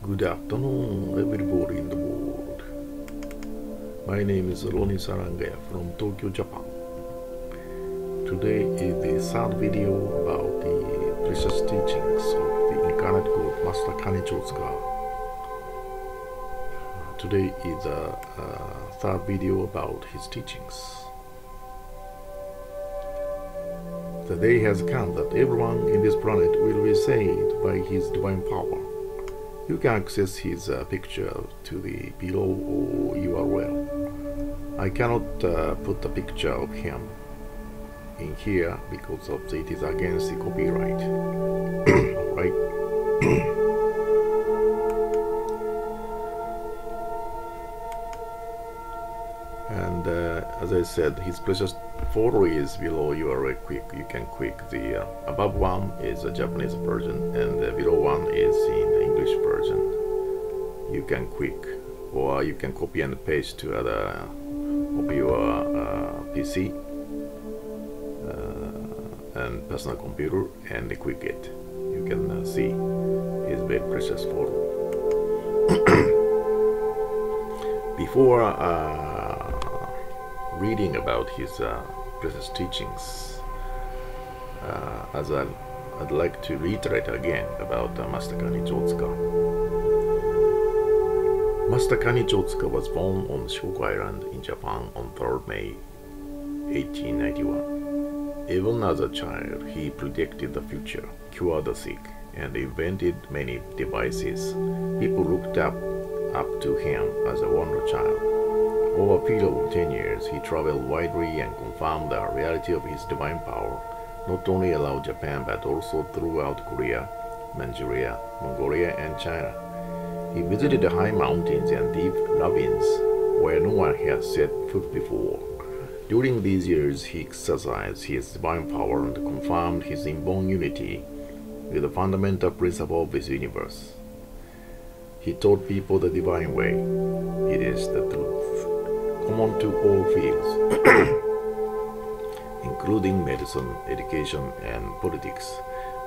Good afternoon, everybody in the world. My name is Roni Sarangaya from Tokyo, Japan. Today is the third video about the precious teachings of the Incarnate God, Master Kanichi Otsuka. Today is the third video about his teachings. The day has come that everyone in this planet will be saved by his divine power. You can access his picture to the below URL. I cannot put a picture of him in here because it is against the copyright. Alright. And as I said, his precious photo is below URL. You can click the above one is a Japanese version, and the below one is in the English version. You can click, or you can copy and paste to other of your PC and personal computer and click it. You can see his very precious photo. Before reading about his precious teachings, I'd like to reiterate again about Master Kanichi Otsuka. Master Kanichi Otsuka was born on Shikoku Island in Japan on 3rd May 1891. Even as a child, he predicted the future, cured the sick, and invented many devices. People looked up to him as a wonder child. Over a period of 10 years, he traveled widely and confirmed the reality of his divine power, not only around Japan but also throughout Korea, Manchuria, Mongolia, and China. He visited the high mountains and deep ravines where no one had set foot before. During these years, he exercised his divine power and confirmed his inborn unity with the fundamental principle of this universe. He taught people the divine way. It is the truth, common to all fields, including medicine, education, and politics,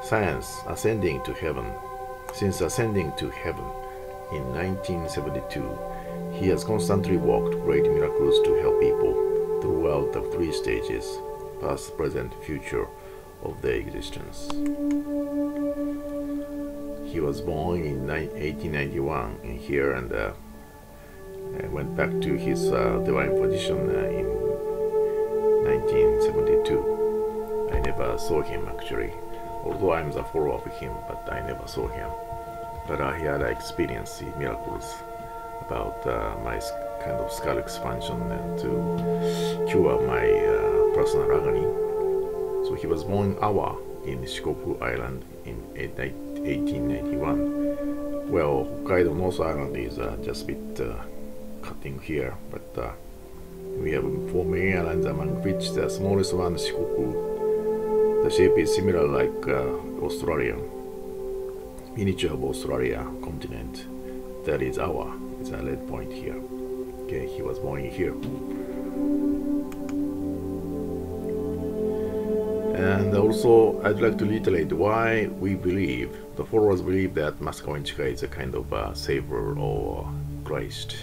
science, ascending to heaven. Since ascending to heaven in 1972, he has constantly worked great miracles to help people throughout the 3 stages, past, present, future, of their existence. He was born in 1891 in here and went back to his divine position in 1972. I never saw him actually, although I'm the follower of him, but I never saw him. But I had experienced miracles about my kind of skull expansion and to cure my personal agony. So he was born Awa in Shikoku Island in 1891. Well, Hokkaido North Island is just a bit cutting here, but we have 4 main islands, among which the smallest one, Shikoku. The shape is similar like Australia, miniature of Australia continent. That is Awa. It's a red point here. Okay, he was born here. And also, I'd like to reiterate why we believe, the followers believe that Master Kanichi is a kind of savior or Christ.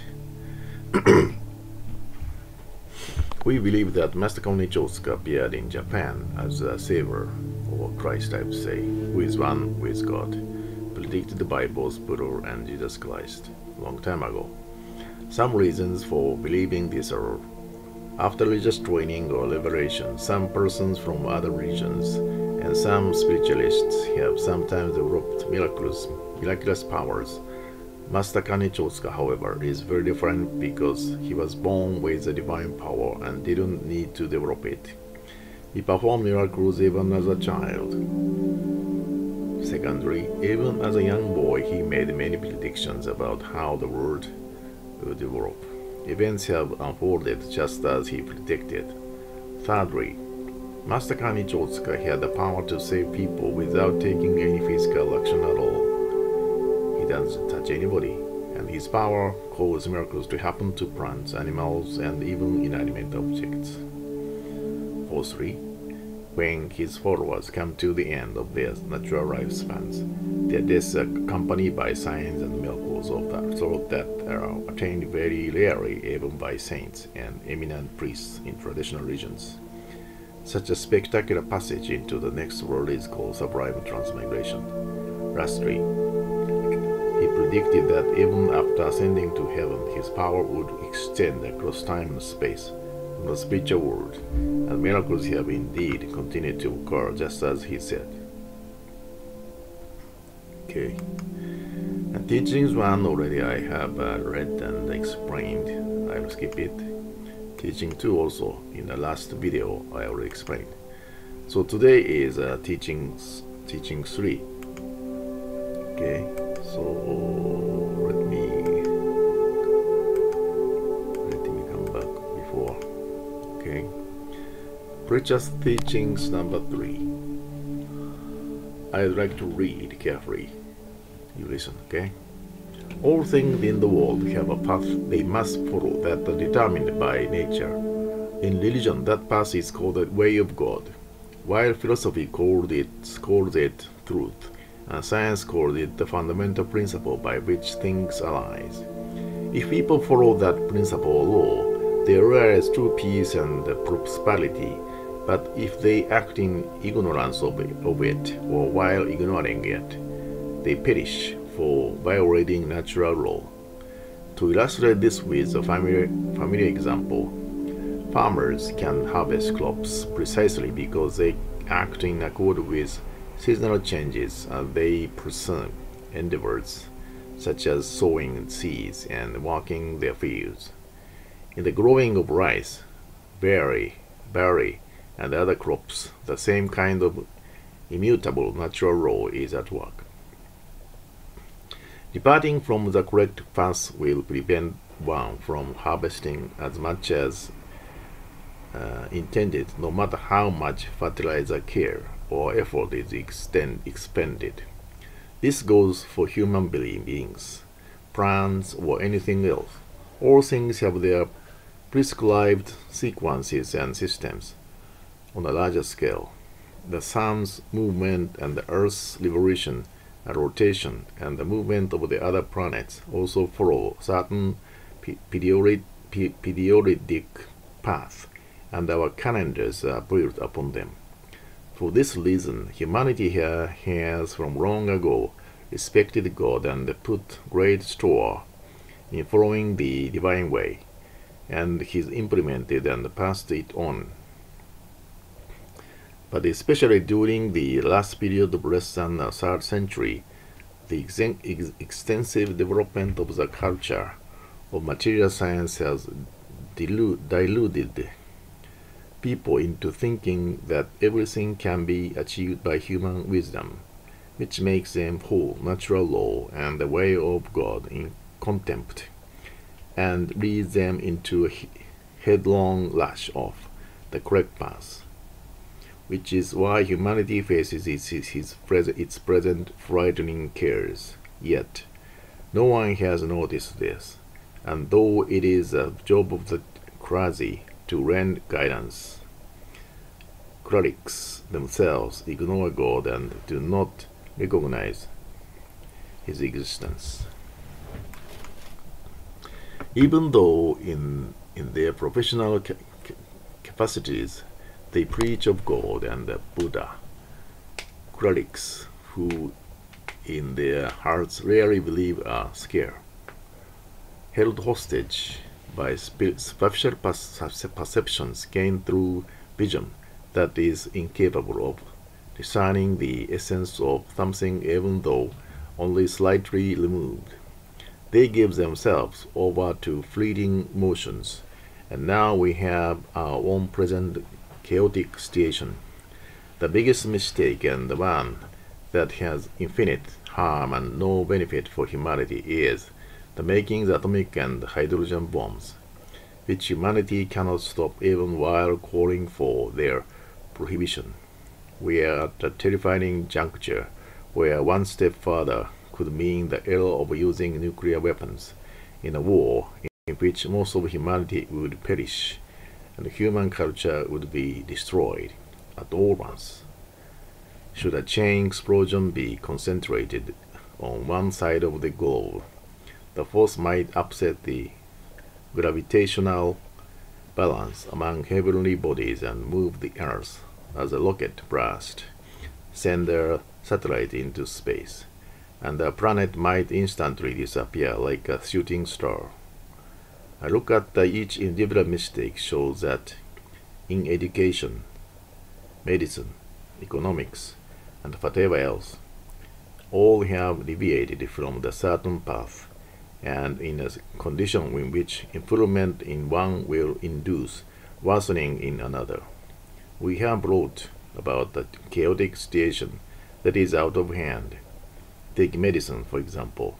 We believe that Master Kanichi Otsuka appeared in Japan as a savior, or Christ I would say, who is one with God, predicted by both Buddha and Jesus Christ a long time ago. Some reasons for believing this are: after religious training or liberation, some persons from other regions and some spiritualists have sometimes developed miraculous powers. Master Kanichi Otsuka, however, is very different because he was born with the divine power and didn't need to develop it. He performed miracles even as a child. Secondly, even as a young boy, he made many predictions about how the world would develop. Events have unfolded just as he predicted. Thirdly, Master Kanichi Otsuka had the power to save people without taking any physical action at all. He doesn't touch anybody, and his power caused miracles to happen to plants, animals, and even inanimate objects. Fourthly, when his followers come to the end of their natural lifespans, their deaths are accompanied by signs and miracles. levels of the thought that are attained very rarely even by saints and eminent priests in traditional religions. Such a spectacular passage into the next world is called sublime transmigration. Lastly, he predicted that even after ascending to heaven, his power would extend across time and space from the spiritual world, and miracles have indeed continued to occur just as he said. Okay. And teachings 1 already I have read and explained. I will skip it. Teaching 2 also in the last video I already explained. So today is teaching 3. Okay, so let me come back before. Okay, preacher's teachings number 3. I'd like to read carefully. You listen, okay? All things in the world have a path they must follow that are determined by nature. In religion, that path is called the way of God, while philosophy calls it truth, and science calls it the fundamental principle by which things arise. If people follow that principle or law, they realize true peace and prosperity. But if they act in ignorance of it, or while ignoring it, they perish for violating natural law. To illustrate this with a familiar example, farmers can harvest crops precisely because they act in accord with seasonal changes and they pursue endeavors such as sowing seeds and working their fields. In the growing of rice, barley, and other crops, the same kind of immutable natural law is at work. Departing from the correct path will prevent one from harvesting as much as intended, no matter how much fertilizer, care, or effort is expended. This goes for human beings, plants, or anything else. All things have their prescribed sequences and systems. On a larger scale, the sun's movement and the Earth's revolution and rotation and the movement of the other planets also follow certain periodic paths, and our calendars are built upon them. For this reason, humanity has from long ago respected God and put great store in following the divine way, and He's implemented and passed it on. But especially during the last period of less than a third century, the extensive development of the culture of material science has deluded people into thinking that everything can be achieved by human wisdom, which makes them hold natural law and the way of God in contempt, and leads them into a headlong rush off the correct path. Which is why humanity faces its present frightening cares. Yet, no one has noticed this, and though it is a job of the clergy to lend guidance, clerics themselves ignore God and do not recognize His existence. Even though in their professional capacities, they preach of God and the Buddha, clerics who in their hearts rarely believe are scared, held hostage by special perceptions gained through vision that is incapable of discerning the essence of something even though only slightly removed. They give themselves over to fleeting motions, and now we have our own present chaotic situation. The biggest mistake, and the one that has infinite harm and no benefit for humanity, is the making the atomic and hydrogen bombs, which humanity cannot stop even while calling for their prohibition. We are at a terrifying juncture where one step further could mean the error of using nuclear weapons in a war in which most of humanity would perish and human culture would be destroyed at all once. Should a chain explosion be concentrated on one side of the globe, The force might upset the gravitational balance among heavenly bodies and move the Earth as a rocket blast, send their satellite into space, and the planet might instantly disappear like a shooting star. A look at each individual mistake shows that in education, medicine, economics, and whatever else, all have deviated from the certain path, and in a condition in which improvement in one will induce worsening in another. We have brought about a chaotic situation that is out of hand. Take medicine, for example.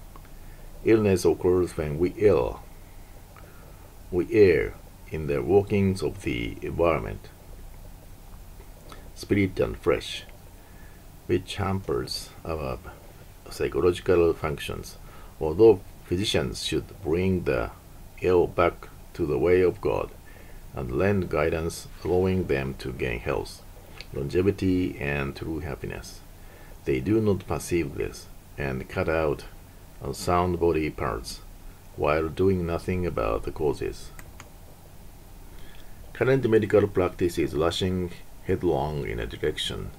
Illness occurs when we err. We err in the workings of the environment, spirit and flesh, which hampers our psychological functions. Although physicians should bring the ill back to the way of God and lend guidance, allowing them to gain health, longevity, and true happiness, they do not perceive this and cut out unsound body parts while doing nothing about the causes. Current medical practice is rushing headlong in a direction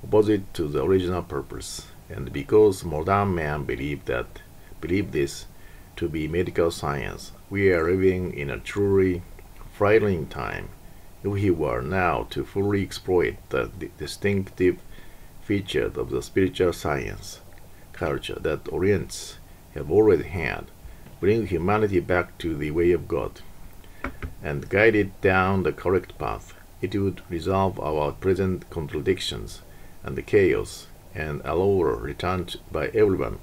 opposite to the original purpose, and because modern men believe this to be medical science, we are living in a truly frightening time. If we were now to fully exploit the distinctive features of the spiritual science culture that Orients have already had, bring humanity back to the way of God, and guide it down the correct path, it would resolve our present contradictions and the chaos, and allow a return by everyone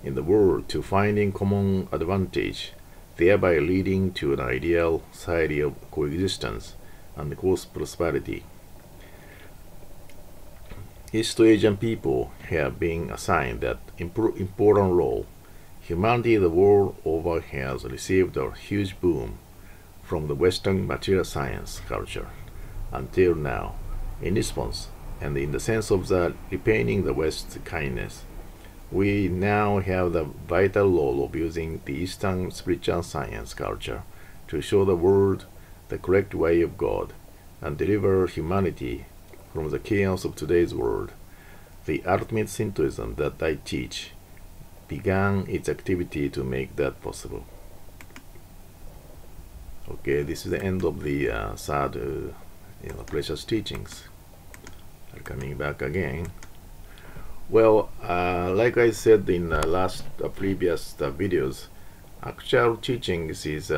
in the world to finding common advantage, thereby leading to an ideal society of coexistence and prosperity. East Asian people have been assigned that important role. Humanity the world over has received a huge boom from the Western material science culture until now, in response and in the sense of the repaying the West's kindness. We now have the vital role of using the Eastern spiritual science culture to show the world the correct way of God and deliver humanity from the chaos of today's world. The ultimate Shintoism that I teach began its activity to make that possible. Okay, this is the end of the third precious teachings. Coming back again. Well, like I said in previous videos, actual teachings is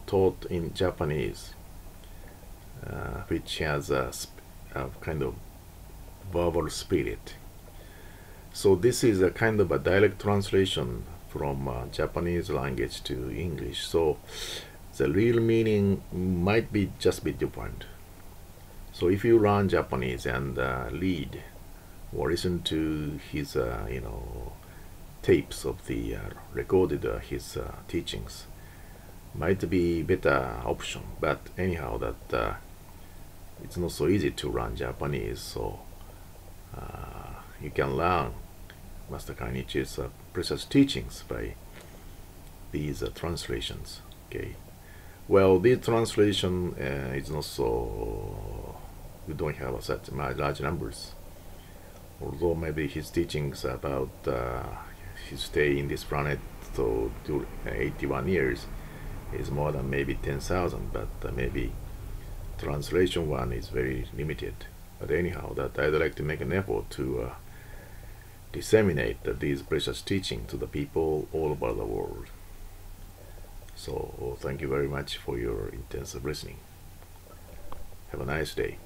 taught in Japanese, which has a kind of verbal spirit. So this is a kind of a direct translation from Japanese language to English. So the real meaning might be just be different. So if you learn Japanese and read or listen to his tapes of the recorded his teachings, might be better option. But anyhow, that it's not so easy to learn Japanese, so you can learn Master Kanichi's precious teachings by these translations. Okay. Well, this translation is not so. We don't have such large numbers. Although maybe his teachings about his stay in this planet so 81 years is more than maybe 10,000, but maybe translation one is very limited. But anyhow, that I'd like to make an effort to disseminate these precious teachings to the people all over the world. So thank you very much for your intensive listening. Have a nice day.